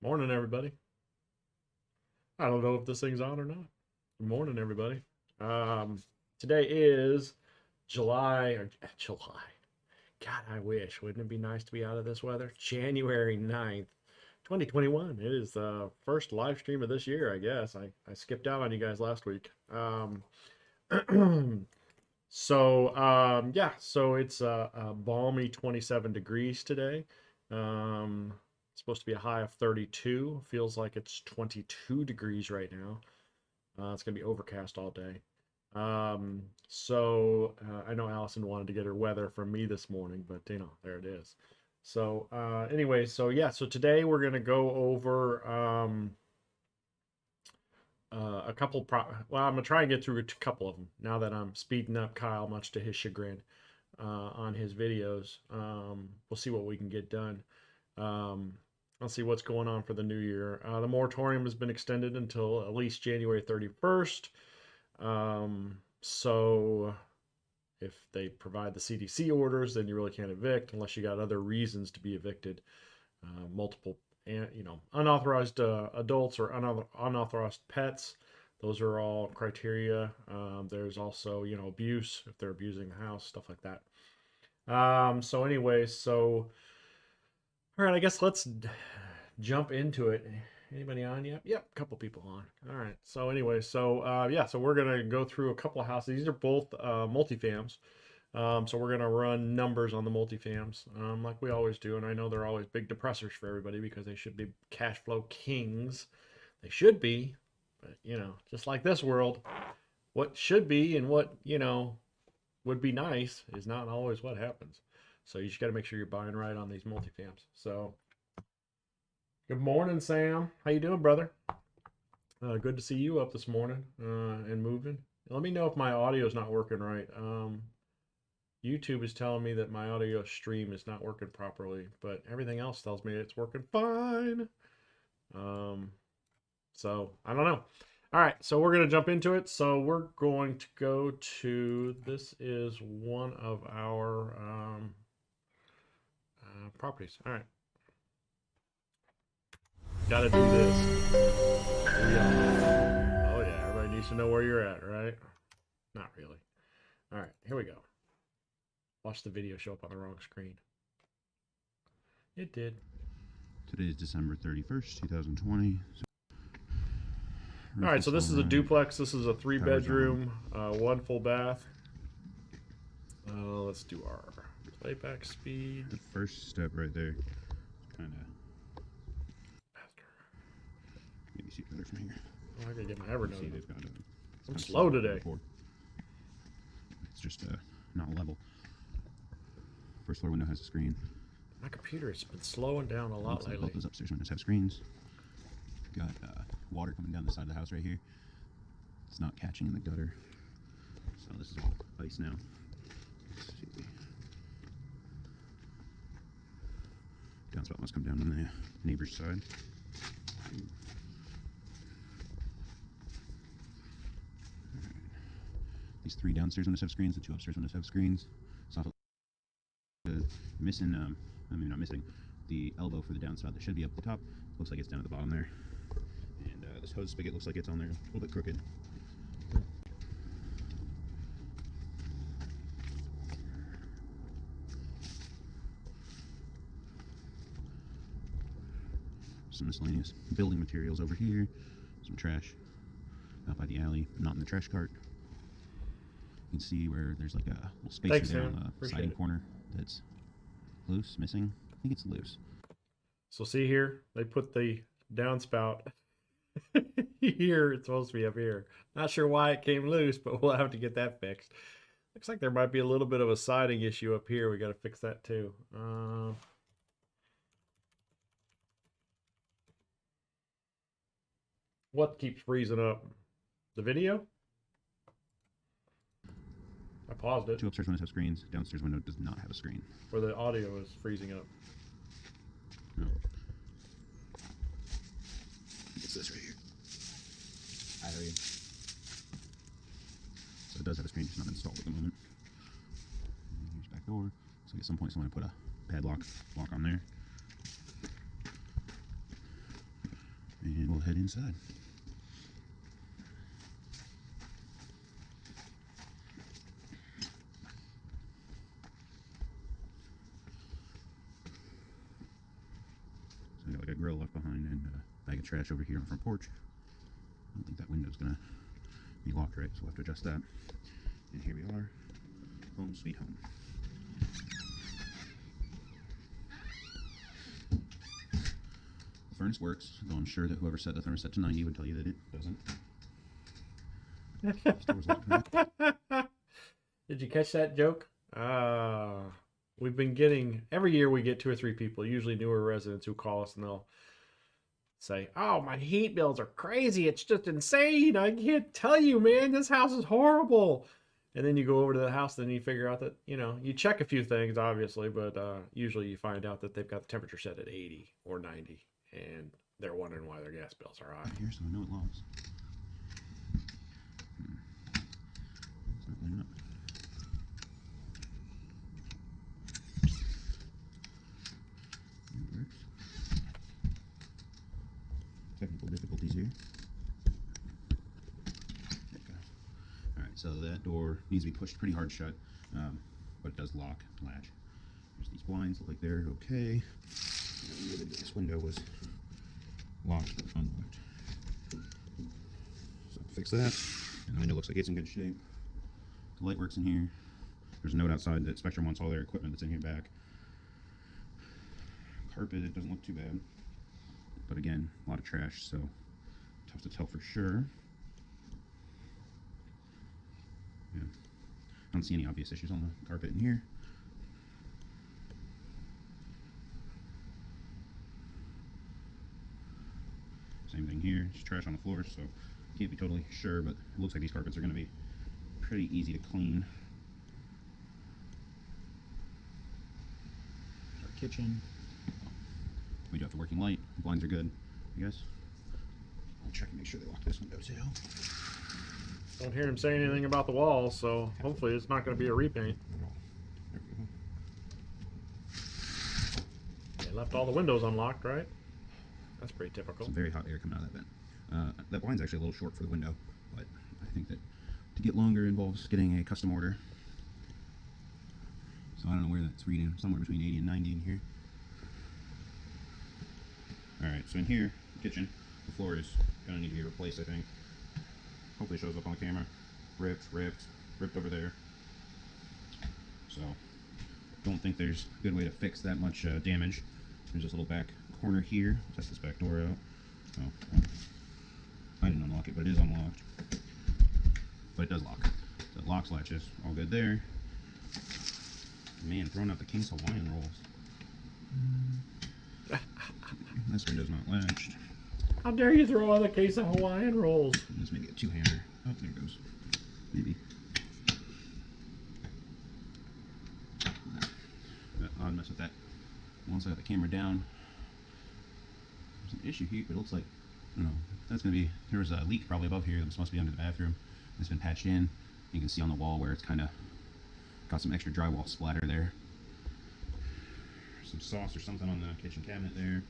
Morning, everybody. I don't know if this thing's on or not. Good morning, everybody. Today is July. God, I wish. Wouldn't it be nice to be out of this weather? January 9th, 2021. It is the first live stream of this year, I guess. I skipped out on you guys last week. So it's a balmy 27 degrees today. It's supposed to be a high of 32. Feels like it's 22 degrees right now. It's going to be overcast all day. I know Allison wanted to get her weather from me this morning, but there it is. So so today we're going to go over a couple I'm going to try and get through a couple of them now that I'm speeding up Kyle, much to his chagrin, on his videos. We'll see what we can get done. Let's see what's going on for the new year. The moratorium has been extended until at least January 31st. So if they provide the CDC orders, then you really can't evict unless you got other reasons to be evicted. Multiple, unauthorized adults or unauthorized pets. Those are all criteria. There's also, abuse, if they're abusing the house, stuff like that. All right, I guess let's jump into it. Anybody on yet? Yep, a couple people on. All right. So we're gonna go through a couple of houses. These are both multifams. So we're gonna run numbers on the multifams, like we always do. And I know they're always big depressors for everybody because they should be cash flow kings. They should be, but just like this world, what should be and what would be nice is not always what happens. So you just got to make sure you're buying right on these multifams. So, good morning, Sam. How you doing, brother? Good to see you up this morning and moving. Let me know if my audio is not working right. YouTube is telling me that my audio stream is not working properly, but everything else tells me it's working fine. So I don't know. All right, so we're going to jump into it. So we're going to go to, this is one of our properties. All right. Gotta do this. Oh yeah, everybody needs to know where you're at, right? Not really. All right, here we go. Watch the video show up on the wrong screen. It did. Today is December 31st, 2020. All right, so this is a duplex. This is a 3-bedroom, 1 full bath. Let's do our playback speed. The first step right there, kind of. Maybe see better from here. Oh, I gotta get my Evernote. I'm It's slow today. It's just not level. First floor window has a screen. My computer has been slowing down a lot lately. Both those upstairs windows have screens. Got water coming down the side of the house right here. It's not catching in the gutter, so this is all ice now. Let's see. Downspout must come down on the neighbor's side. Right. These 3 downstairs windows have screens. The 2 upstairs windows have screens. It's also missing. Maybe not missing. The elbow for the downspout that should be up the top. Looks like it's down at the bottom there. And this hose spigot looks like it's on there a little bit crooked. Some miscellaneous building materials over here. Some trash out by the alley, not in the trash cart. You can see where there's like a little spacer there on the siding corner that's loose, missing. I think it's loose. So see here, they put the downspout here. It's supposed to be up here. Not sure why it came loose, but we'll have to get that fixed. Looks like there might be a little bit of a siding issue up here. We got to fix that too. What keeps freezing up? The video? I paused it. 2 upstairs windows have screens. Downstairs window does not have a screen. Or the audio is freezing up. No. It's this right here. Battery. So it does have a screen, just not installed at the moment. And here's back door. So at some point someone put a padlock lock on there. And we'll head inside. So I got like a grill left behind and a bag of trash over here on the front porch. I don't think that window's gonna be locked right, so we'll have to adjust that. And here we are, home sweet home. The furnace works, though I'm sure that whoever set the thermostat to 90 would tell you that it doesn't. Did you catch that joke? We've been getting, every year we get 2 or 3 people, usually newer residents, who call us and they'll say, "Oh, my heat bills are crazy. It's just insane. I can't tell you, man. This house is horrible." And then you go over to the house and you figure out that, you check a few things, obviously, but usually you find out that they've got the temperature set at 80 or 90, and they're wondering why their gas bills are high. Here, so I know it logs. It's not lining up. It works. Technical difficulties here. Alright, so that door needs to be pushed pretty hard shut, but it does lock, latch. There's these blinds, look like they're okay. This window was locked but unlocked. So fix that, and the window looks like it's in good shape. The light works in here. There's a note outside that Spectrum wants all their equipment that's in here back. Carpet, it doesn't look too bad. But again, a lot of trash, so tough to tell for sure. Yeah. I don't see any obvious issues on the carpet in here. Same thing here, just trash on the floor, so can't be totally sure, but it looks like these carpets are going to be pretty easy to clean. There's our kitchen. We do have the working light. The blinds are good, I guess. I'll check and make sure they lock this window too. Don't hear him say anything about the walls, so hopefully it's not going to be a repaint. There we go. They left all the windows unlocked, right? That's pretty typical. Some very hot air coming out of that vent. That blind's actually a little short for the window, but I think that to get longer involves getting a custom order. So I don't know where that's reading, somewhere between 80 and 90 in here. Alright, so in here, kitchen, the floor is going to need to be replaced, I think. Hopefully it shows up on the camera. Ripped over there. So, don't think there's a good way to fix that much damage. There's this little back corner here. Test this back door out. Oh, I didn't unlock it, but it is unlocked. But it does lock. So it locks, latches, all good there. Man, throwing out the King's Hawaiian rolls. This window's not latched. How dare you throw out a case of Hawaiian rolls? This may be a two-hander. Oh, there it goes. Maybe. I'll mess with that once I got the camera down. There's an issue here, but it looks like, I don't know, that's going to be, there was a leak probably above here that was supposed to be under the bathroom. It's been patched in. You can see on the wall where it's kind of got some extra drywall splatter there. Some sauce or something on the kitchen cabinet there.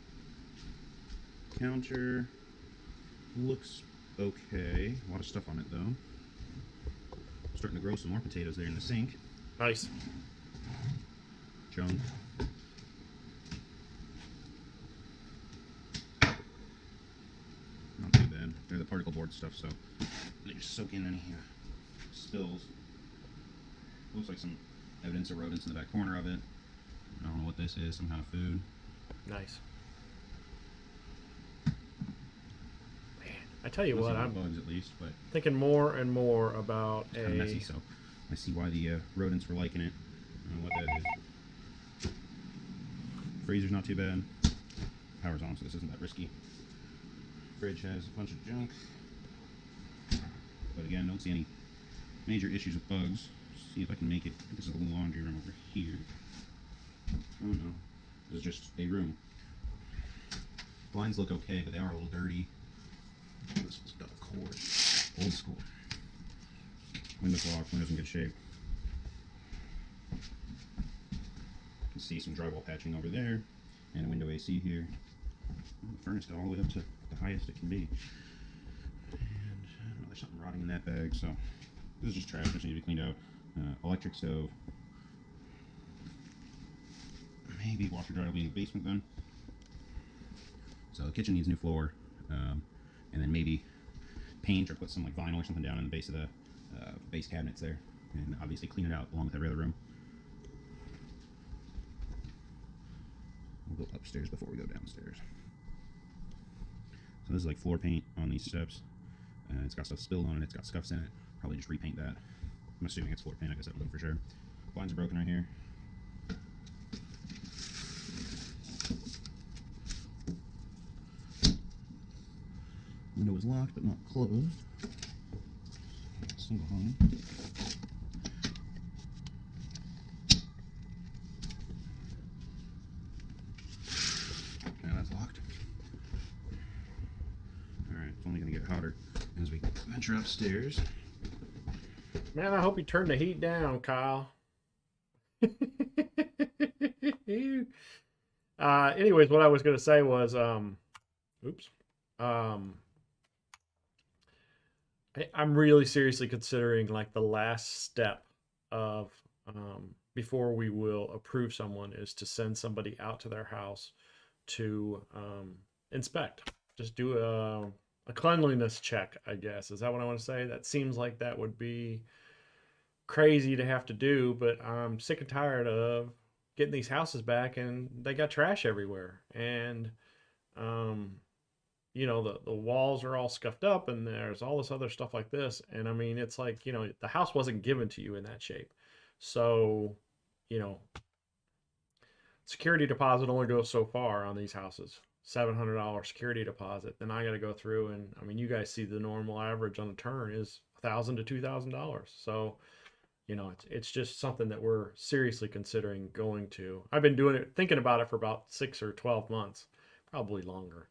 Counter looks okay. A lot of stuff on it though. Starting to grow some more potatoes there in the sink. Nice. Junk. Not too bad. They're the particle board stuff, so they just soak in any spills. Looks like some evidence of rodents in the back corner of it. I don't know what this is, some kind of food. Nice. Man, I tell you what, I'm bugs at least, but thinking more and more about it's kind of messy, so I see why the rodents were liking it. I don't know what that is. Freezer's not too bad. Power's on, so this isn't that risky. Fridge has a bunch of junk. But again, don't see any major issues with bugs. See if I can make it. This is a laundry room over here. Oh no, this is just a room. Blinds look okay, but they are a little dirty. This was done, of course. Old school. Windows locked, windows in good shape. You can see some drywall patching over there, and a window AC here. The furnace got all the way up to the highest it can be. And I don't know, there's something rotting in that bag, so this is just trash. Just need to be cleaned out. Electric stove. Maybe washer dryer will be in the basement then. So the kitchen needs new floor, and then maybe paint or put some like vinyl or something down in the base of the base cabinets there, and obviously clean it out along with every other room. We'll go upstairs before we go downstairs. So this is like floor paint on these steps. It's got stuff spilled on it. It's got scuffs in it. Probably just repaint that. I'm assuming it's floor paint. I guess that would for sure. Blinds are broken right here. Window is locked but not closed. Single hung. Now that's locked. Alright, it's only going to get hotter as we venture upstairs. Man, I hope you turned the heat down, Kyle. Anyways, what I was going to say was, I'm really seriously considering like the last step of before we will approve someone is to send somebody out to their house to inspect. Just do a cleanliness check, I guess. Is that what I want to say? That seems like that would be crazy to have to do, but I'm sick and tired of getting these houses back and they got trash everywhere. And you know, the walls are all scuffed up and there's all this other stuff like this. And I mean, it's like, you know, the house wasn't given to you in that shape. So, you know, security deposit only goes so far on these houses. $700 security deposit. Then I got to go through and, I mean, you guys see the normal average on a turn is $1,000 to $2,000. So, you know, it's just something that we're seriously considering going to. I've been doing it, thinking about it for about 6 or 12 months, probably longer.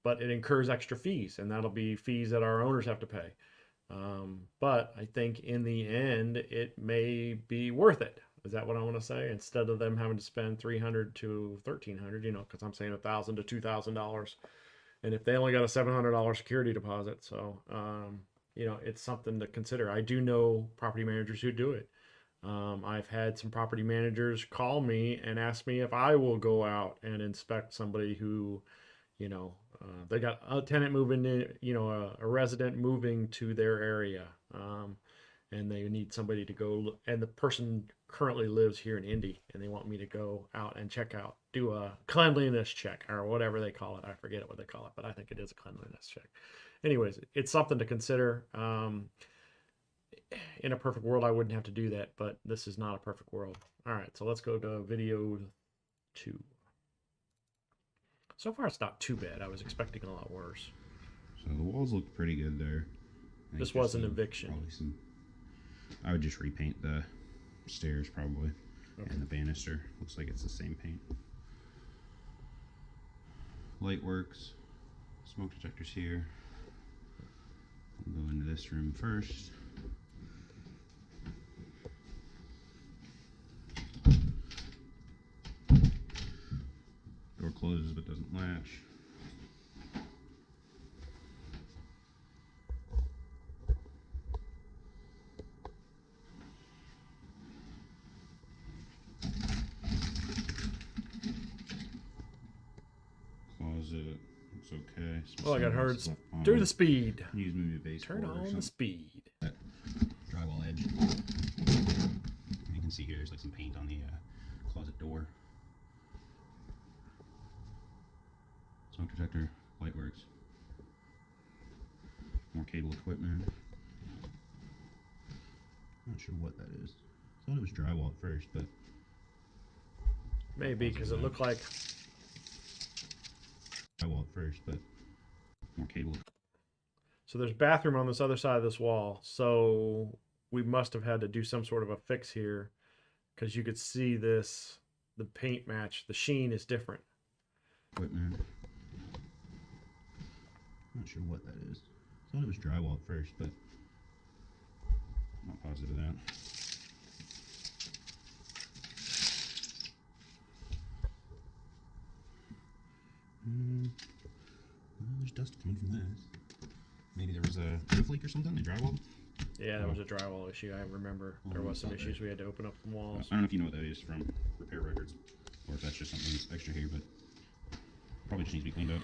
But it incurs extra fees, and that'll be fees that our owners have to pay. But I think in the end, it may be worth it. Is that what I want to say? Instead of them having to spend $300 to $1,300, you know, because I'm saying $1,000 to $2,000, and if they only got a $700 security deposit, so you know, it's something to consider. I do know property managers who do it. I've had some property managers call me and ask me if I will go out and inspect somebody who, you know, they got a tenant moving in, you know, a resident moving to their area, and they need somebody to go, and the person currently lives here in Indy, and they want me to go out and check out, do a cleanliness check or whatever they call it. I forget what they call it, but I think it is a cleanliness check. Anyways, it's something to consider. In a perfect world, I wouldn't have to do that, but this is not a perfect world. All right, so let's go to video 2. So far, it's not too bad. I was expecting a lot worse. So the walls look pretty good there. This was an eviction. I would just repaint the stairs probably, okay. And the banister. Looks like it's the same paint. Light works. Smoke detectors here. We'll go into this room first. Door closes but doesn't latch. Closet looks okay. Oh, I got heard. Do the speed. Use maybe a base. Turn on the speed. That drywall edge. You can see here there's like some paint on the closet door. Smoke detector, light works. More cable equipment. Not sure what that is. I thought it was drywall at first, but maybe because it looked like drywall at first, but more cable. So there's bathroom on this other side of this wall. So we must have had to do some sort of a fix here, because you could see this, the paint match, the sheen is different. Equipment. Not sure what that is. I thought it was drywall at first, but I'm not positive of that. there's dust coming from this. Maybe there was a roof leak or something. They drywalled. Yeah, there was a drywall issue. I remember there was some issues. We had to open up the walls. I don't know if you know what that is from repair records, or if that's just something that's extra here, but probably just needs to be cleaned up.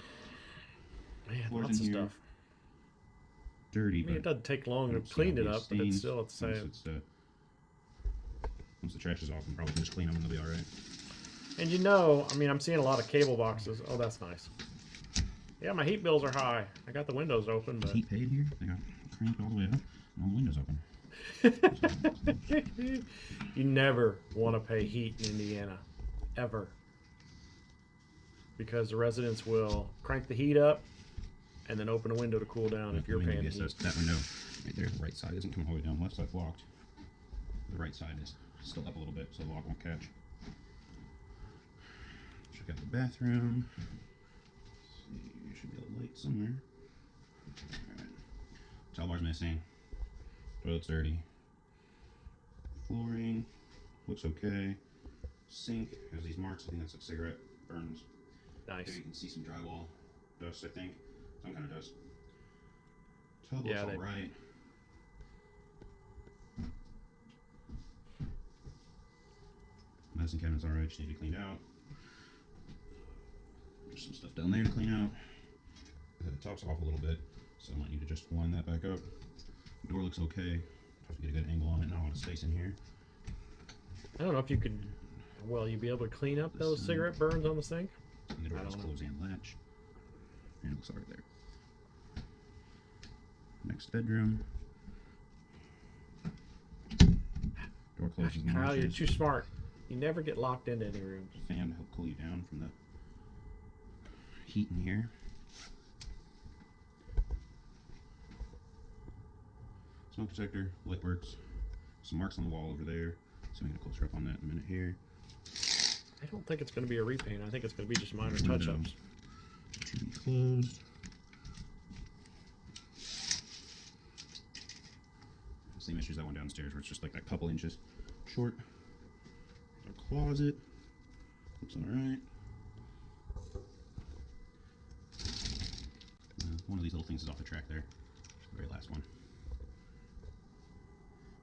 Man, Floors lots of in here, stuff. dirty. I mean, it doesn't take long to clean it up, but it's still the same. Once the trash is off, I'm probably can just clean them and they'll be all right. And you know, I mean, I'm seeing a lot of cable boxes. Oh, that's nice. Yeah, my heat bills are high. I got the windows open, but... Is heat paid here? They got cranked all the way up and all the windows open. You never want to pay heat in Indiana. Ever. Because the residents will crank the heat up and then open a window to cool down if you're paying heat. That window right there, the right side isn't coming all the way down. Left side's locked. The right side is still up a little bit, so the lock won't catch. Check out the bathroom. You should be able to light somewhere. Alright. Towel bar's missing. Toilet's dirty. Flooring looks okay. Sink has these marks. I think that's like cigarette burns. Nice. Here you can see some drywall dust, I think. Some kind of dust. Tub looks alright. Medicine cabinet's alright, just need to be cleaned out. There's some stuff down there to clean out. The top's off a little bit, so I might need to just line that back up. The door looks okay. Have to get a good angle on it, not a lot of space in here. I don't know if you could, well, you'd be able to clean up those cigarette burns on the sink? And the door has close and latch. And it looks alright there. Next bedroom. Door closes and Kyle, latches. you're too smart. You never get locked into any rooms. Fan to help cool you down from the heat in here. Smoke detector, light works. Some marks on the wall over there. So we get a closer up on that in a minute here. I don't think it's going to be a repaint. I think it's going to be just minor touch-ups. To be closed. Same issue as that one downstairs, where it's just like a couple inches short. Our closet looks alright. One of these little things is off the track there. The very last one.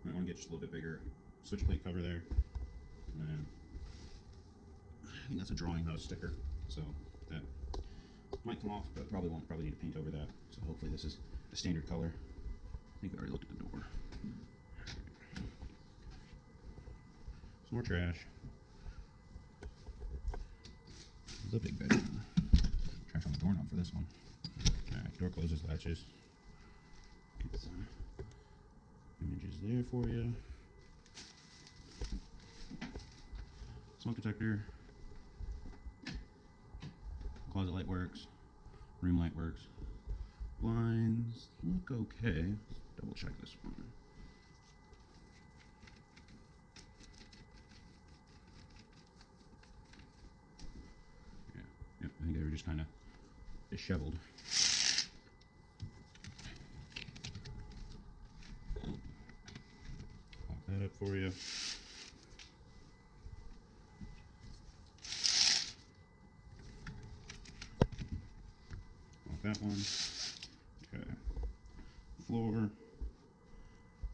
Might want to get just a little bit bigger switch plate cover there. And I think that's a drawing, not a sticker. So that might come off, but probably won't. Probably need to paint over that. So hopefully this is a standard color. I think we already looked at the door. Some more trash. The big bedroom. Trash on the doorknob for this one. Alright, door closes, latches. Get some images there for you. Smoke detector. Closet light works. Room light works. Blinds look okay. Double check this one. Yeah, I think they were just kind of disheveled. Pop that up for you. Lock that one. Okay. Floor.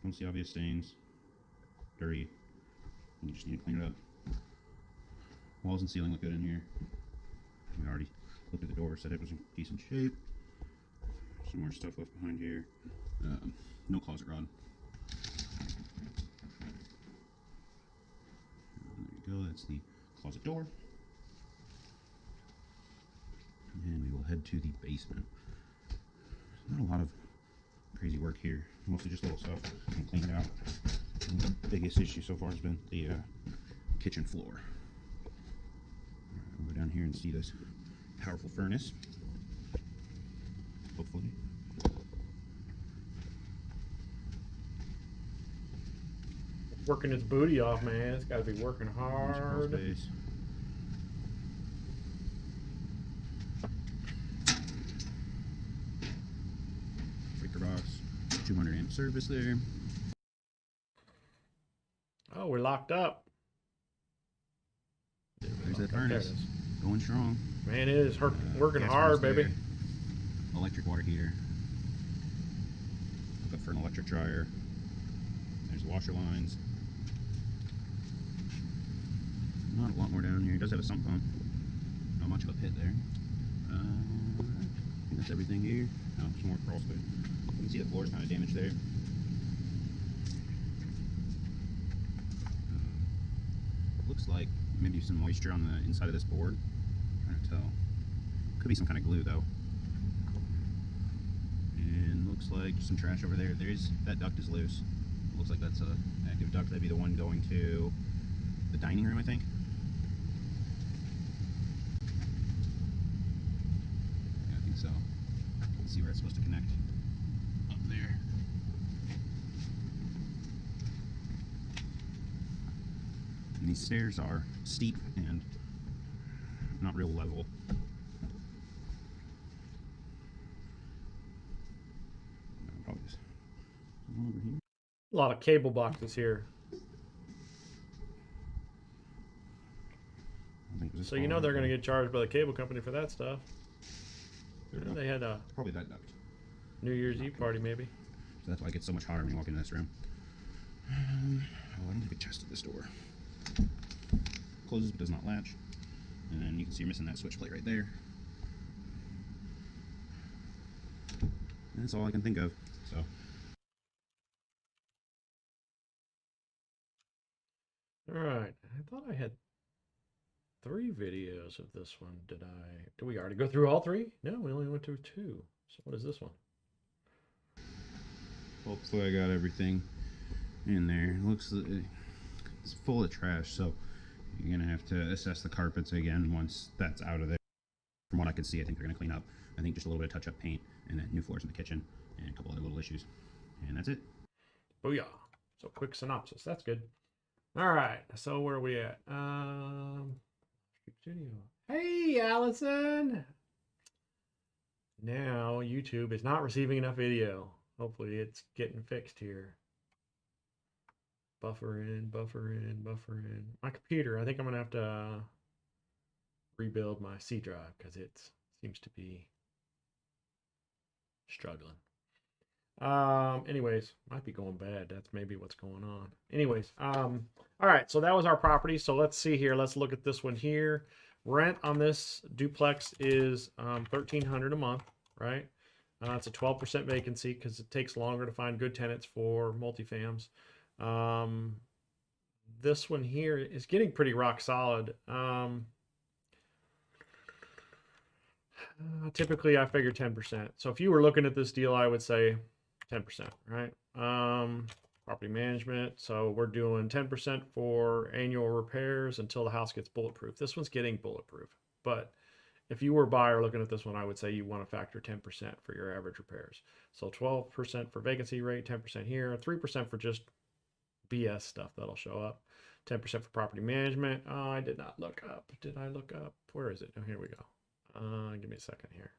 Don't see obvious stains. Dirty. You just need to clean it up. Walls and ceiling look good in here. We already looked at the door, said it was in decent shape. Some more stuff left behind here. No closet rod. There you go, that's the closet door. And we will head to the basement. Not a lot of crazy work here, mostly just little stuff and clean it out. And the biggest issue so far has been the kitchen floor. We'll go down here and see this powerful furnace. Hopefully. Working its booty off, man. It's got to be working hard. Breaker box, 200 amp service there. Oh, we're locked up. There's that furnace. Going strong. Man, it is working hard, baby. electric water heater, hook up for an electric dryer. There's washer lines. Not a lot more down here. It does have a sump pump. Not much of a pit there. I think that's everything here. Oh, some more crawl space. You can see the floor is kind of damaged there. Looks like maybe some moisture on the inside of this board. I'm trying to tell. Could be some kind of glue though. And looks like some trash over there. That duct is loose. Looks like that's a active duct. That'd be the one going to the dining room, I think. Yeah, I think so. Let's see where it's supposed to connect. Up there. And these stairs are steep and not real level. Probably just over here. A lot of cable boxes here. So you know they're going to get charged by the cable company for that stuff. You know, they had a probably that duct. New Year's Eve party, maybe. So that's why it gets so much hotter when you walk into this room. Oh, I don't think it chested this door. Closes but does not latch. And then you can see you're missing that switch plate right there. And that's all I can think of. So. All right. I thought I had 3 videos of this one. Did we already go through all 3? No, we only went through 2. So what is this one? Hopefully I got everything in there. Looks like it's full of trash, so you're gonna have to assess the carpets again once that's out of there. From what I can see, I think they're gonna clean up. I think just a little bit of touch-up paint and then new floors in the kitchen and a couple other little issues. And that's it. Booyah. So quick synopsis. That's good. All right. So where are we at? Studio. Hey, Allison. Now YouTube is not receiving enough video. Hopefully it's getting fixed here. Buffer in, buffer in, buffer in. My computer, I think I'm going to have to rebuild my C drive because it seems to be struggling. Anyways, might be going bad. That's maybe what's going on. Anyways, all right, so that was our property. So let's see here. Let's look at this one here. Rent on this duplex is $1,300 a month, right? It's a 12% vacancy because it takes longer to find good tenants for multifams. This one here is getting pretty rock solid. Typically I figure 10%. So if you were looking at this deal, I would say 10%, right? Property management. So we're doing 10% for annual repairs until the house gets bulletproof. This one's getting bulletproof, but if you were a buyer looking at this one, I would say you want to factor 10% for your average repairs. So 12% for vacancy rate, 10% here, 3% for just BS stuff that'll show up, 10% for property management. Oh, I did not look up. Did I look up? Where is it? Oh, here we go. Give me a second here.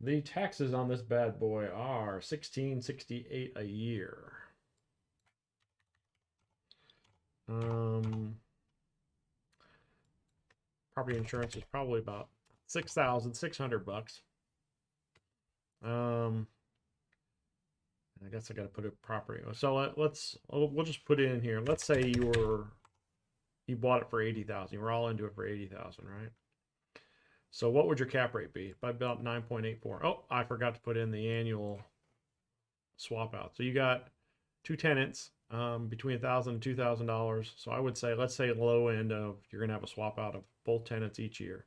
The taxes on this bad boy are $1,668 a year. Property insurance is probably about $6,600. I guess I got to put it property. So we'll just put it in here. Let's say you bought it for $80,000. You were all into it for $80,000, right? So what would your cap rate be? By about 9.84. Oh, I forgot to put in the annual swap out. So you got 2 tenants between $1,000 and $2,000. So I would say, let's say low end of, you're gonna have a swap out of both tenants each year.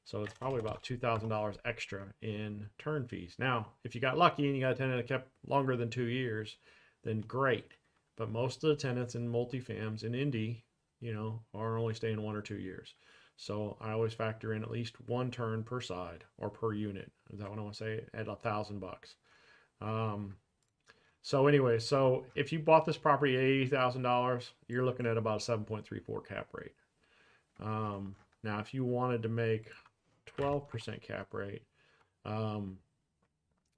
So it's probably about $2,000 extra in turn fees. Now, if you got lucky and you got a tenant that kept longer than 2 years, then great. But most of the tenants in multifams in Indy, you know, are only staying 1 or 2 years. So I always factor in at least 1 turn per side or per unit. Is that what I want to say? At $1,000. So anyway, so if you bought this property at $80,000, you're looking at about a 7.34 cap rate. Now, if you wanted to make 12% cap rate,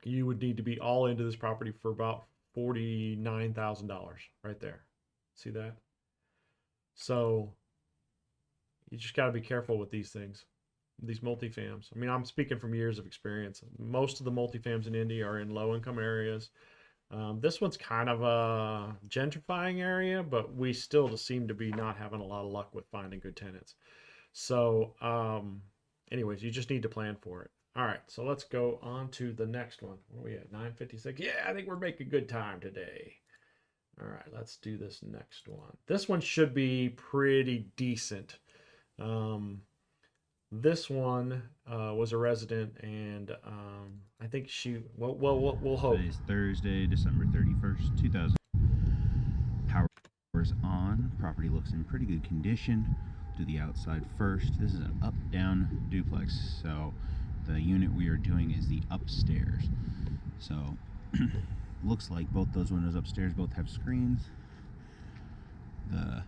you would need to be all into this property for about $49,000 right there. See that? So you just got to be careful with these things, these multifams. I mean, I'm speaking from years of experience. Most of the multifams in Indy are in low income areas. This one's kind of a gentrifying area, but we still seem to be not having a lot of luck with finding good tenants. So, anyways, you just need to plan for it. All right, so let's go on to the next one. Where are we at? 9:56. Yeah, I think we're making good time today. All right, let's do this next one. This one should be pretty decent. This one was a resident, and I think she. Well, we'll hope. Today is Thursday, December 31st, 2000. Power's on. Property looks in pretty good condition. Do the outside first. This is an up-down duplex, so the unit we are doing is the upstairs. So looks like both those windows upstairs both have screens. The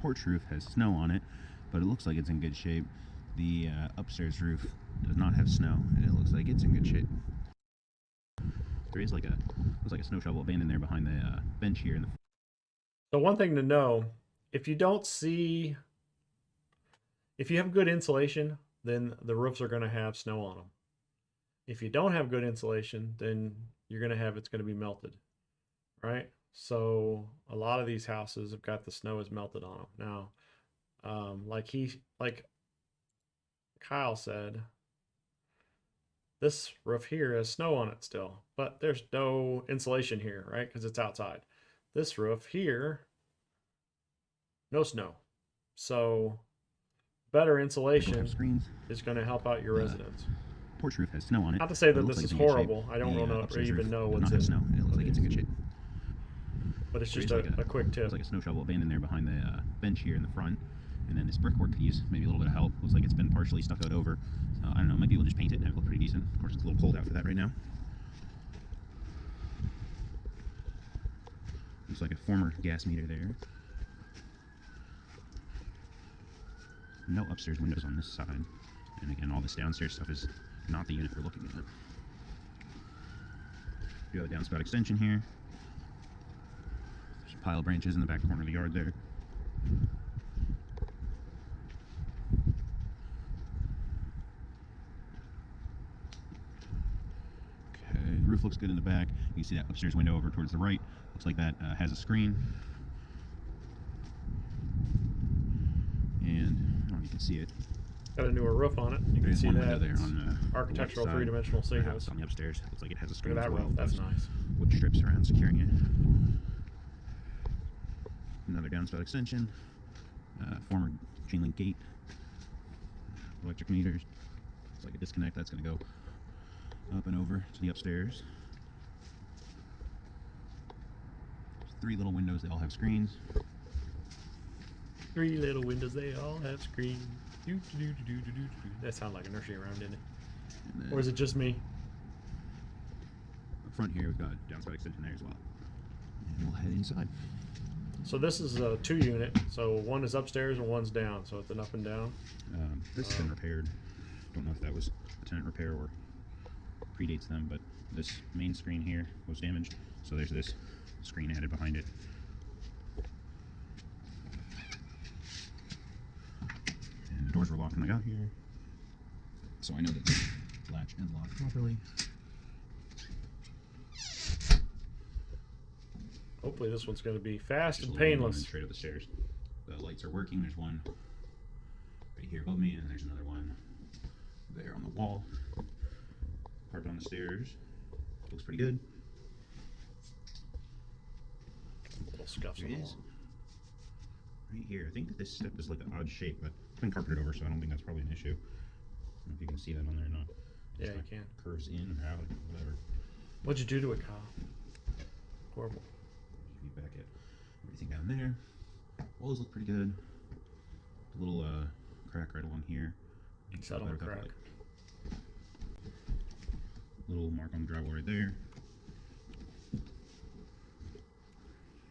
porch roof has snow on it, but it looks like it's in good shape. The upstairs roof does not have snow, and it looks like it's in good shape. There is looks like a snow shovel abandoned there behind the bench here. So one thing to know, if you have good insulation, then the roofs are going to have snow on them. If you don't have good insulation, then it's going to be melted, right? So a lot of these houses have got the snow is melted on them. Now, like Kyle said, this roof here has snow on it still, but there's no insulation here, right? Because it's outside. This roof here, no snow. So better insulation is going to help out your residents. Porch roof has snow on it. Not to say that this is horrible. I don't even know what's in. Snow, and it looks like it's in good shape. But it's just a quick tip. There's like a snow shovel abandoned there behind the bench here in the front. And then this brickwork could use maybe a little bit of help. Looks like it's been partially stuccoed over. So I don't know, maybe we'll just paint it and have it look pretty decent. Of course, it's a little cold out for that right now. Looks like a former gas meter there. No upstairs windows on this side. And again, all this downstairs stuff is not the unit we're looking at. You have a downspout extension here. There's a pile of branches in the back corner of the yard there. Okay, roof looks good in the back. You can see that upstairs window over towards the right. Looks like that has a screen. And I don't know if you can see it. Got a newer roof on it. You can see one that window there on architectural the three-dimensional signals. On the upstairs, looks like it has a screen Look at as that well. roof. That's nice. Wood strips around securing it. Another downspout extension. Former chain link gate. Electric meters. It's like a disconnect. That's going to go up and over to the upstairs. There's 3 little windows. They all have screens. 3 little windows. They all have screens. That sounded like a nursery rhyme, didn't it? Or is it just me? Up front here, we've got a downspout extension there as well. And we'll head inside. So this is a 2-unit. So one is upstairs and one's down. So it's an up and down. This has been repaired. Don't know if that was a tenant repair or predates them, but this main screen here was damaged. So there's this screen added behind it. And the doors were locked when I got here. So I know that they latch and lock properly. Hopefully this one's going to be fast Just and a little painless. straight up the stairs. The lights are working. There's one right here above me, and there's another one there on the wall. Parked on the stairs. Looks pretty good. Little scuffs There on it the is. wall. Right here. I think that this step is like an odd shape, but it's been carpeted over, so I don't think that's probably an issue. I don't know if you can see that on there or not. Yeah, Just you like can. Curves in or out, whatever. What'd you do to it, Kyle? Horrible. Be back at everything down there. Walls look pretty good. A little crack right along here. Settle the crack. Little mark on the drywall right there. You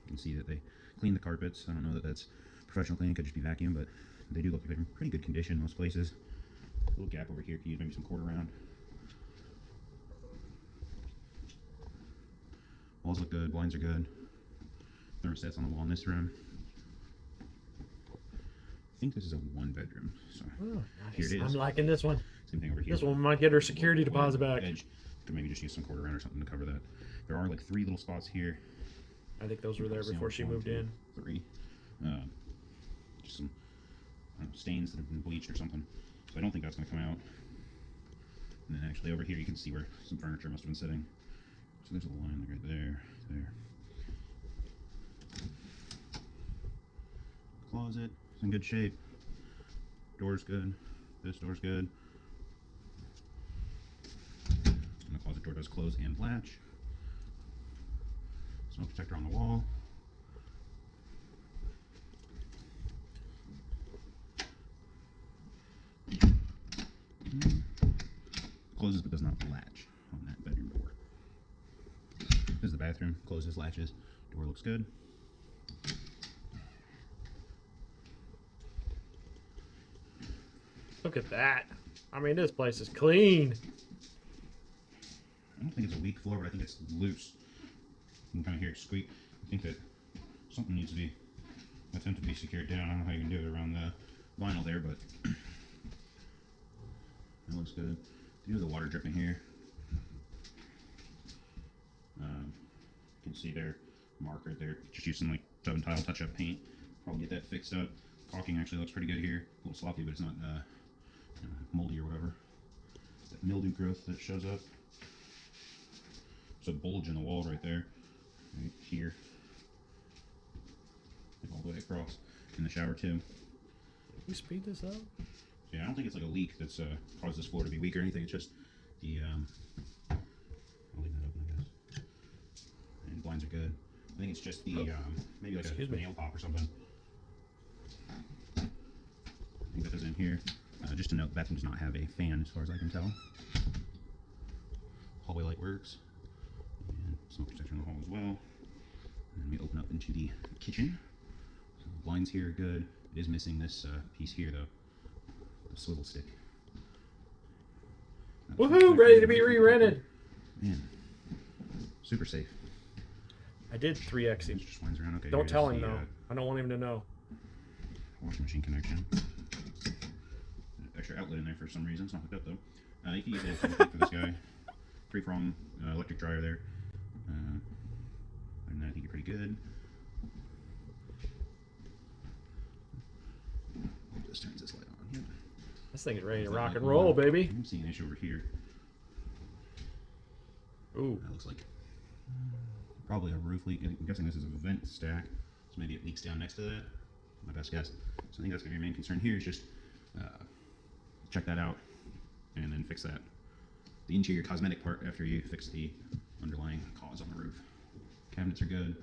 can see that they cleaned the carpets. I don't know that that's professional cleaning, could just be vacuum, but they do look like they're in pretty good condition in most places. little gap over here. Can use maybe some quarter round. Walls look good. Blinds are good. Thermostats on the wall in this room. I think this is a 1-bedroom. So nice. Here it is. I'm liking this one. Same thing over here. This one might get her security deposit back. Edge. Could maybe just use some quarter round or something to cover that. There are like 3 little spots here. I think those were there before she moved in. 3. Just some stains that have been bleached or something. So I don't think that's going to come out. And then actually over here you can see where some furniture must have been sitting. So there's a line right there. Closet, it's in good shape. Door's good. This door's good. And the closet door does close and latch. Smoke detector on the wall. Closes but does not latch on that bedroom door. This is the bathroom. Closes, latches. Door looks good. Look at that. I mean, this place is clean. I don't think it's a weak floor, but I think it's loose. You can kind of hear it squeak. I think that something needs to be attempted to be secured down. I don't know how you can do it around the vinyl there, but that looks good. You know the water dripping here. You can see their mark right there. Just use some like Untitled touch-up paint. Probably get that fixed up. Caulking actually looks pretty good here. A little sloppy, but it's not moldy or whatever. That mildew growth that shows up. There's a bulge in the wall right there, right here, and all the way across. In the shower too. Can we speed this up? Yeah, I don't think it's like a leak that's caused this floor to be weak or anything. It's just the I'll leave that open, I guess. And blinds are good. I think it's just the maybe like a nail pop or something. I think that goes in here. Just to note, the bathroom does not have a fan as far as I can tell. Hallway light works. And smoke detector in the hall as well. And we open up into the kitchen. So the blinds here are good. It is missing this piece here though. The swivel stick. Woohoo! Ready to be re-rented. Man, super safe. I did 3X him. Just winds around. Okay, Don't here's tell him the, though. I don't want him to know. Washing machine connection. Extra outlet in there for some reason. It's not hooked up though. You can use it for this guy. 3-prong electric dryer there. And I think you're pretty good. Just turns this light on. Yep. This thing is ready to rock and roll, baby. I'm seeing an issue over here. Ooh. That looks like probably a roof leak. I'm guessing this is a vent stack, so maybe it leaks down next to that. My best guess. So I think that's gonna be your main concern here is just check that out and then fix that. The interior cosmetic part after you fix the underlying cause on the roof. Cabinets are good.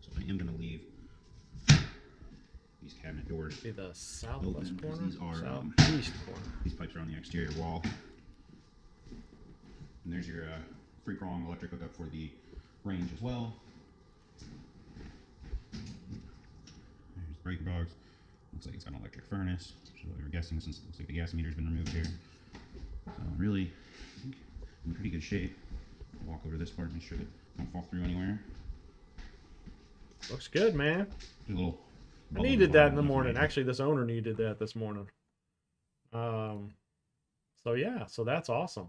So I am gonna leave these cabinet doors Be the southwest open, corner. these are Southeast corner. these pipes are on the exterior wall. And there's your 3-prong electric hookup for the range as well. There's the breaker box. Looks like it's got an electric furnace, which is what we were guessing since it looks like the gas meter's been removed here. So really, I think in pretty good shape. I'll walk over this part, make sure that it don't fall through anywhere. Looks good, man. There's a little I needed that in the morning. Actually, this owner needed that this morning. So yeah, so that's awesome.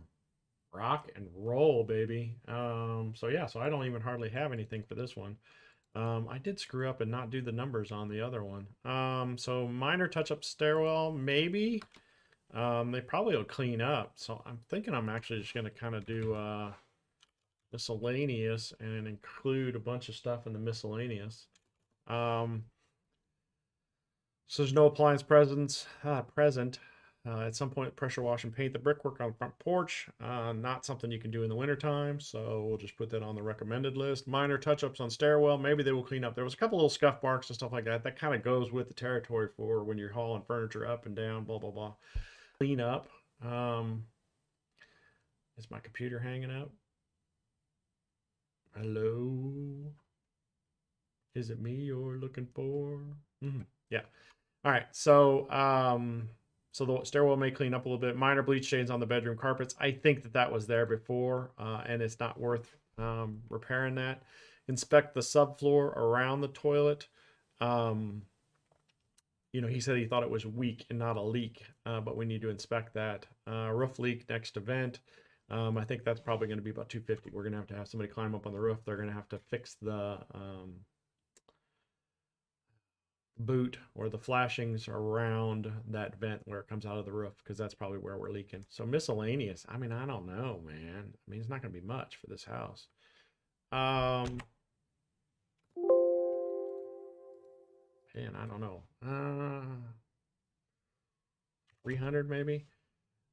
Rock and roll, baby. So yeah, so I don't even hardly have anything for this one. I did screw up and not do the numbers on the other one. So minor touch-up stairwell, maybe. They probably will clean up. So I'm thinking I'm actually just going to kind of do miscellaneous and include a bunch of stuff in the miscellaneous. So there's no appliance present. At some point, pressure wash and paint the brickwork on the front porch. Not something you can do in the wintertime, so we'll just put that on the recommended list. Minor touch-ups on stairwell. Maybe they will clean up. There was a couple little scuff marks and stuff like that. That kind of goes with the territory for when you're hauling furniture up and down, blah, blah, blah. Clean up. Is my computer hanging out? Hello? Is it me you're looking for? Yeah. All right. So the stairwell may clean up a little bit. Minor bleach stains on the bedroom carpets. I think that was there before, and it's not worth repairing that. Inspect the subfloor around the toilet. He said he thought it was weak and not a leak, but we need to inspect that. Roof leak next to vent. I think that's probably going to be about $250. We're going to have somebody climb up on the roof. They're going to have to fix the boot or the flashings around that vent where it comes out of the roof, because that's probably where we're leaking. So miscellaneous. I mean, I don't know, man. I mean, it's not going to be much for this house. 300 maybe.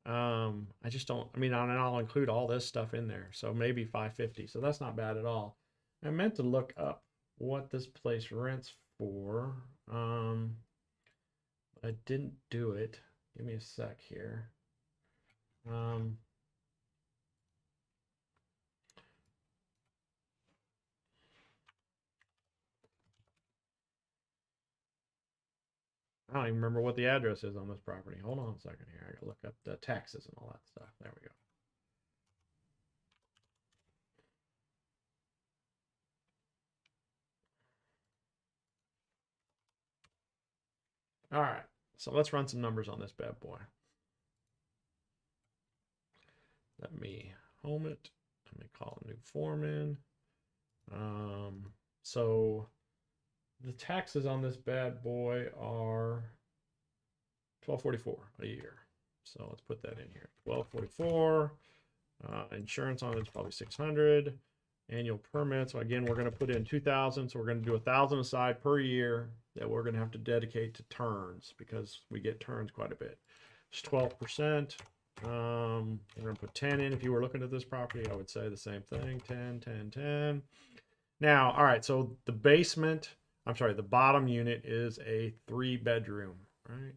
I just don't. I mean, I'll include all this stuff in there, so maybe 550. So that's not bad at all. I meant to look up what this place rents for. I didn't do it. Give me a sec here. I don't even remember what the address is on this property. Hold on a second here. I gotta look up the taxes and all that stuff. There we go. All right. So let's run some numbers on this bad boy. Let me home it. Let me call a new foreman. So the taxes on this bad boy are $1,244 a year. So let's put that in here. $1,244. Insurance on it is probably $600. Annual permit. So again, we're going to put in 2,000. So we're going to do 1,000 aside per year that we're going to have to dedicate to turns, because we get turns quite a bit. It's 12%. We're going to put 10 in. If you were looking at this property, I would say the same thing. 10, 10, 10. Now, all right. So the the bottom unit is a 3-bedroom, right?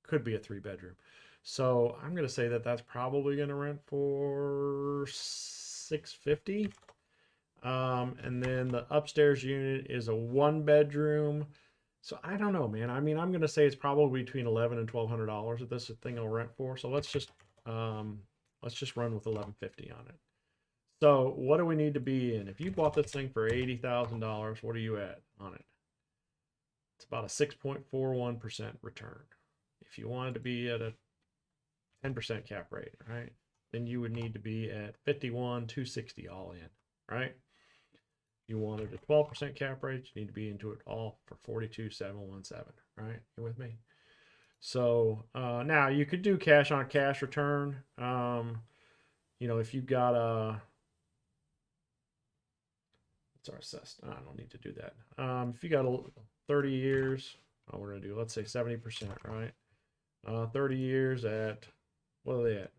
Could be a 3-bedroom. So I'm going to say that that's probably going to rent for $650. And then the upstairs unit is a 1-bedroom. So I don't know, man. I mean, I'm going to say it's probably between $1,100 and $1,200 that this thing will rent for. So let's just run with $1,150 on it. So what do we need to be in? If you bought this thing for $80,000, what are you at on it? It's about a 6.41% return. If you wanted to be at a 10% cap rate, right, then you would need to be at 51,260 all in, right? You wanted a 12% cap rate, you need to be into it all for 42,717, right? You with me? So now you could do cash on cash return. If you've got a, it's our assessed. I don't need to do that. If you got a 30 years, we're gonna do, let's say 70%, right? 30 years at, what are they at?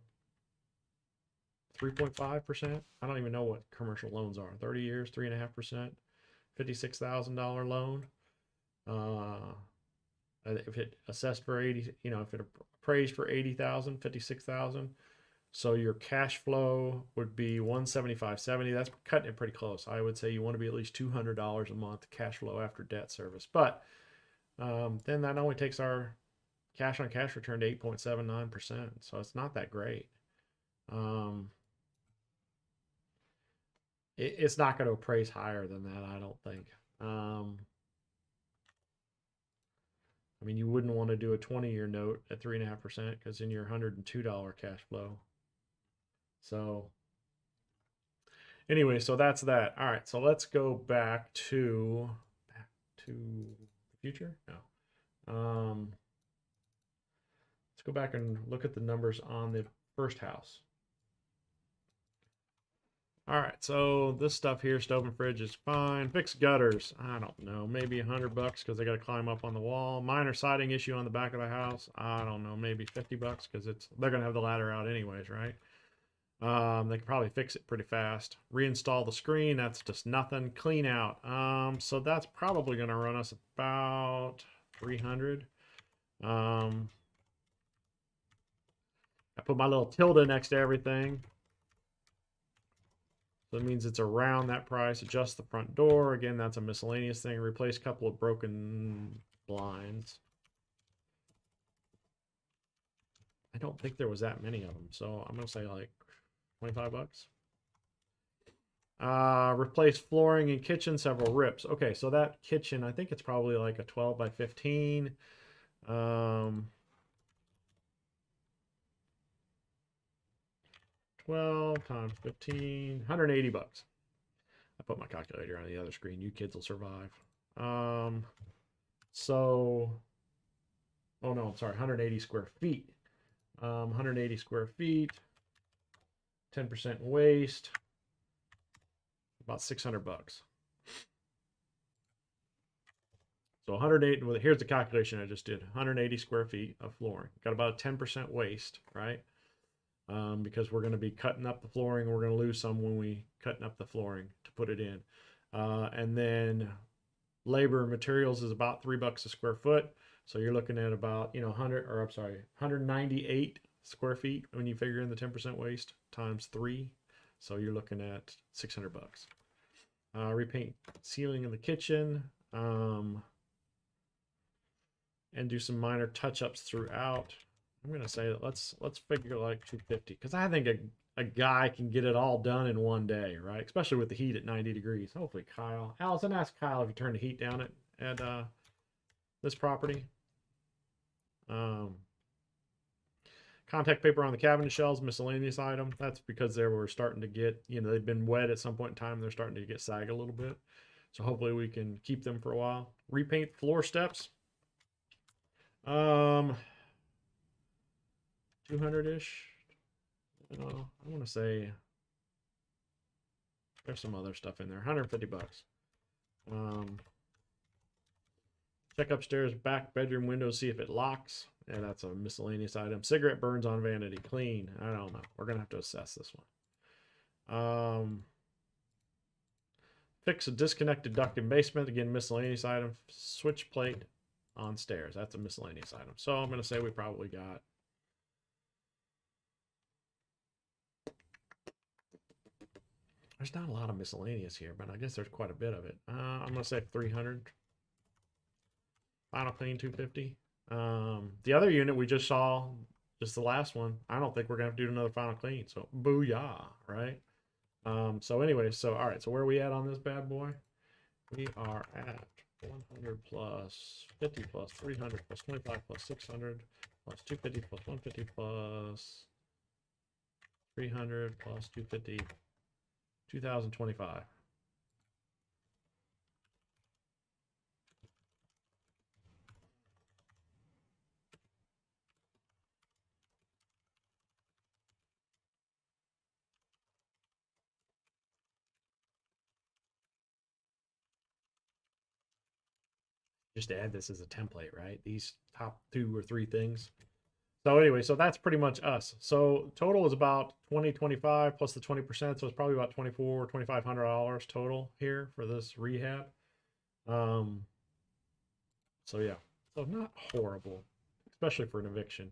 3.5%. I don't even know what commercial loans are. 30 years, 3.5%, $56,000 loan. If it assessed for 80, if it appraised for 80,000, 56,000. So your cash flow would be 175.70. That's cutting it pretty close. I would say you want to be at least $200 a month cash flow after debt service. But then that only takes our cash on cash return to 8.79%. So it's not that great. It's not going to appraise higher than that, I don't think. I mean, you wouldn't want to do a 20-year note at 3.5% because then you're $102 cash flow. So anyway, so that's that. All right, so let's go back to the future. No. Let's go back and look at the numbers on the first house. All right, so this stuff here, stove and fridge is fine. Fix gutters, I don't know, maybe $100 because they got to climb up on the wall. Minor siding issue on the back of the house, I don't know, maybe $50 because they're gonna have the ladder out anyways, right? They can probably fix it pretty fast. Reinstall the screen, that's just nothing. Clean out, so that's probably gonna run us about 300. I put my little tilde next to everything. So it means it's around that price. Adjust the front door. Again, that's a miscellaneous thing. Replace a couple of broken blinds. I don't think there was that many of them, so I'm gonna say like 25 bucks. Replace flooring in kitchen, several rips. Okay, so that kitchen, I think it's probably like a 12 by 15. 12 times 15, 180 bucks. I put my calculator on the other screen. You kids will survive. So, oh no, I'm sorry, 180 square feet. 180 square feet, 10% waste, about 600 bucks. So 108, well, here's the calculation I just did. 180 square feet of flooring. Got about a 10% waste, right? Because we're going to be cutting up the flooring. We're going to lose some when we cutting up the flooring to put it in. And then labor and materials is about $3 a square foot. So you're looking at about, 198 square feet when you figure in the 10% waste times 3. So you're looking at 600 bucks. Repaint ceiling in the kitchen. And do some minor touch-ups throughout. I'm gonna say that let's figure like 250, because I think a guy can get it all done in one day, right? Especially with the heat at 90 degrees. Hopefully Allison, ask Kyle if you turn the heat down at this property. Contact paper on the cabinet shelves, miscellaneous item. That's because they were starting to get, they've been wet at some point in time. They're starting to get sag a little bit. So hopefully we can keep them for a while. Repaint floor steps. 200-ish. I want to say there's some other stuff in there. 150 bucks. Check upstairs back bedroom window, see if it locks. Yeah, that's a miscellaneous item. Cigarette burns on vanity. Clean. I don't know. We're gonna have to assess this one. Fix a disconnected duct in basement. Again, miscellaneous item. Switch plate on stairs. That's a miscellaneous item. So I'm gonna say we probably got there's not a lot of miscellaneous here, but I guess there's quite a bit of it. I'm gonna say 300. Final clean 250. The other unit we just saw, just the last one, I don't think we're gonna have to do another final clean. So booyah, right? So anyway, all right, so where are we at on this bad boy? We are at 100 plus 50 plus 300 plus 25 plus 600 plus 250 plus 150 plus 300 plus 250, 2025. Just add this as a template, right? These top 2 or 3 things. So anyway, so that's pretty much us. So total is about 2025 plus the 20%. So it's probably about $2,500 total here for this rehab. So yeah, so not horrible, especially for an eviction.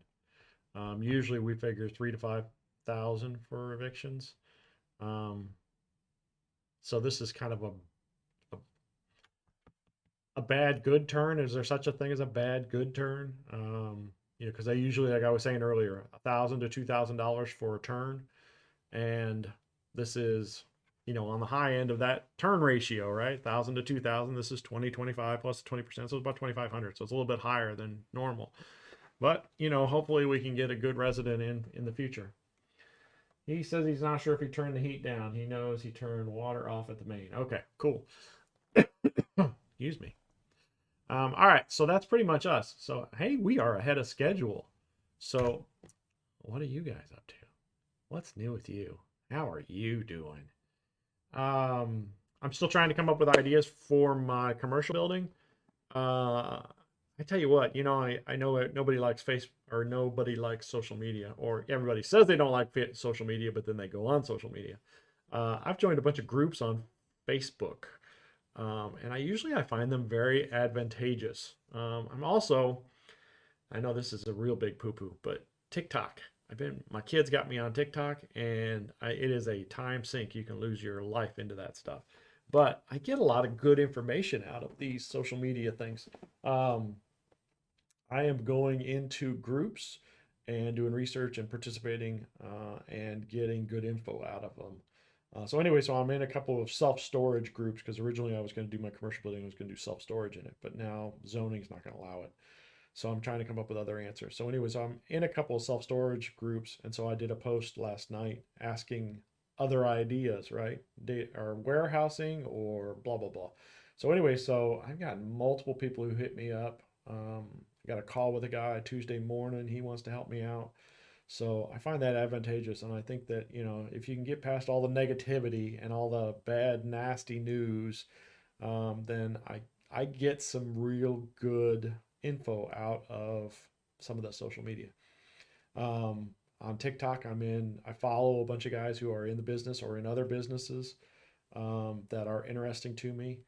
Usually we figure 3,000 to 5,000 for evictions. So this is kind of a bad good turn. Is there such a thing as a bad good turn? Because they usually, like I was saying earlier, $1,000 to $2,000 for a turn, and this is, on the high end of that turn ratio, right? 1,000 to 2,000. This is 2025 plus 20%, so it's about 2,500. So it's a little bit higher than normal, but hopefully we can get a good resident in the future. He says he's not sure if he turned the heat down. He knows he turned water off at the main. Okay, cool. Excuse me. All right, so that's pretty much us. So, hey, we are ahead of schedule. So, what are you guys up to? What's new with you? How are you doing? I'm still trying to come up with ideas for my commercial building. I tell you what, I know nobody likes nobody likes social media, or everybody says they don't like social media, but then they go on social media. I've joined a bunch of groups on Facebook. And I find them very advantageous. I know this is a real big poo-poo, but TikTok. my kids got me on TikTok, and it is a time sink. You can lose your life into that stuff. But I get a lot of good information out of these social media things. Um, I am going into groups and doing research and participating and getting good info out of them. So anyway, so I'm in a couple of self-storage groups because originally I was going to do my commercial building, I was going to do self-storage in it, but now zoning is not going to allow it. So I'm trying to come up with other answers. So anyways, I'm in a couple of self-storage groups, and so I did a post last night asking other ideas, right? Or warehousing or blah blah blah. So anyway, so I've got multiple people who hit me up. I got a call with a guy Tuesday morning. He wants to help me out. So I find that advantageous, and I think that if you can get past all the negativity and all the bad, nasty news, then I get some real good info out of some of the social media. On TikTok, I follow a bunch of guys who are in the business or in other businesses that are interesting to me,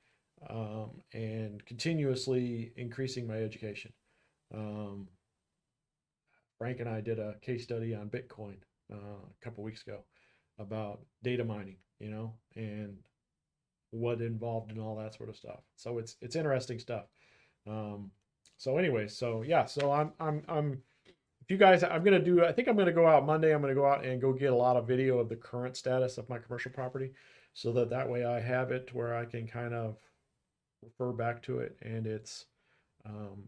and continuously increasing my education. Um, Frank and I did a case study on Bitcoin a couple weeks ago about data mining, and what involved in all that sort of stuff. So it's interesting stuff. Um, so anyway, so yeah, so I'm if you guys, I think I'm gonna go out Monday. I'm gonna go out and go get a lot of video of the current status of my commercial property, so that way I have it where I can kind of refer back to it, and it's um,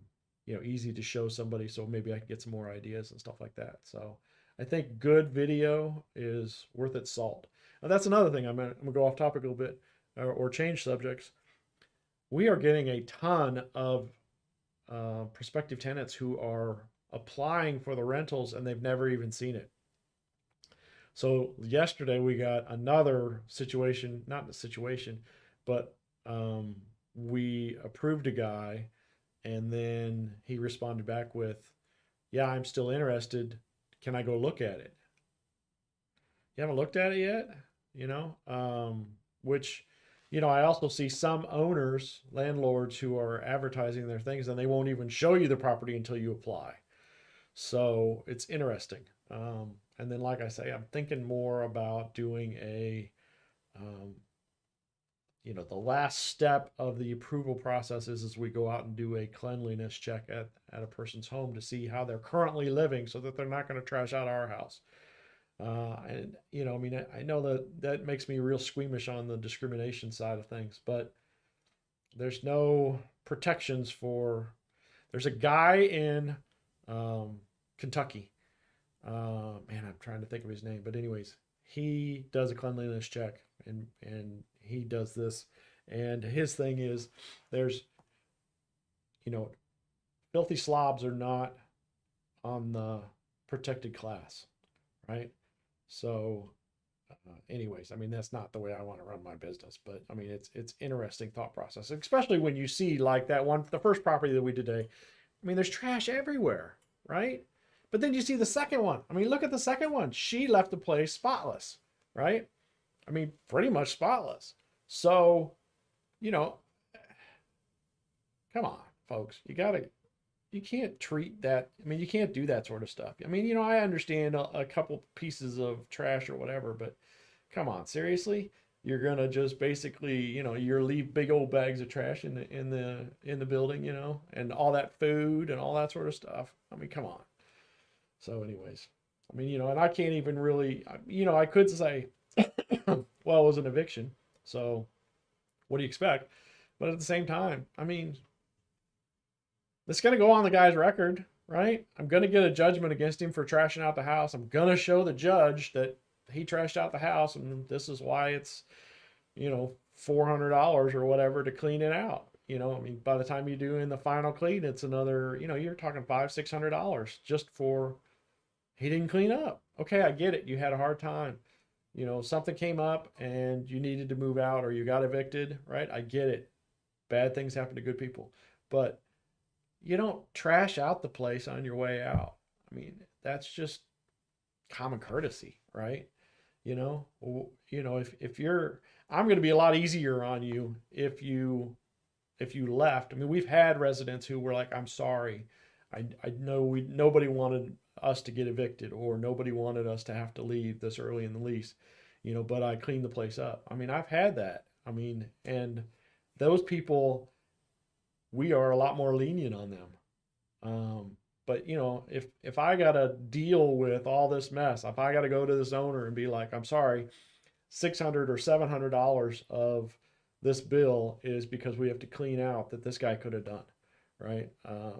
easy to show somebody, so maybe I can get some more ideas and stuff like that. So I think good video is worth its salt. Now that's another thing. I'm gonna go off topic a little bit, or change subjects. We are getting a ton of prospective tenants who are applying for the rentals and they've never even seen it. So yesterday we got another situation, not a situation, but we approved a guy, and then he responded back with, "Yeah, I'm still interested. Can I go look at it?" You haven't looked at it yet, which, I also see some owners, landlords who are advertising their things and they won't even show you the property until you apply. So it's interesting. And then, like I say, I'm thinking more about doing um, the last step of the approval process is we go out and do a cleanliness check at a person's home to see how they're currently living so that they're not going to trash out our house. And I know that makes me real squeamish on the discrimination side of things, but there's no protections for. There's a guy in Kentucky. Man, I'm trying to think of his name, but anyways, he does a cleanliness check, and he does this, and his thing is there's filthy slobs are not on the protected class, right? So, anyways, that's not the way I want to run my business, but it's interesting thought process, especially when you see like the first property that we did today. There's trash everywhere, right? But then you see the second one. Look at the second one. She left the place spotless, right? Pretty much spotless. So, come on, folks. You can't treat that. You can't do that sort of stuff. I understand a couple pieces of trash or whatever, but come on, seriously? You're gonna just basically, you're leave big old bags of trash in the building, and all that food and all that sort of stuff. Come on. So, anyways, and I can't even really, I could say, well, it was an eviction, so what do you expect? But at the same time, it's going to go on the guy's record, right? I'm going to get a judgment against him for trashing out the house. I'm going to show the judge that he trashed out the house, and this is why it's, $400 or whatever to clean it out. By the time you do in the final clean, it's another, you're talking $500-600 just for he didn't clean up. Okay, I get it. You had a hard time. Something came up and you needed to move out or you got evicted, right? I get it. Bad things happen to good people. But you don't trash out the place on your way out. That's just common courtesy, right? If you're, I'm going to be a lot easier on you if you left. We've had residents who were like, "I'm sorry. I know nobody wanted us to get evicted, or nobody wanted us to have to leave this early in the lease, but I cleaned the place up. I mean, I've had that. I mean, and those people, we are a lot more lenient on them. But if I gotta deal with all this mess, if I gotta go to this owner and be like, I'm sorry, $600 or $700 of this bill is because we have to clean out that this guy could have done, right?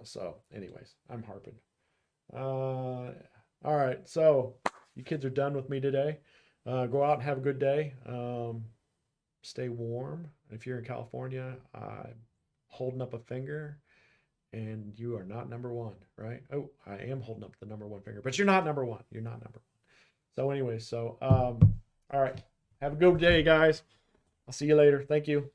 So, anyways, I'm harping. All right, so you kids are done with me today. Go out and have a good day. Stay warm. If you're in California, I'm holding up a finger, and you are not number one, right? Oh, I am holding up the number one finger, but you're not number one. You're not number one. So, anyways, all right. Have a good day, guys. I'll see you later. Thank you.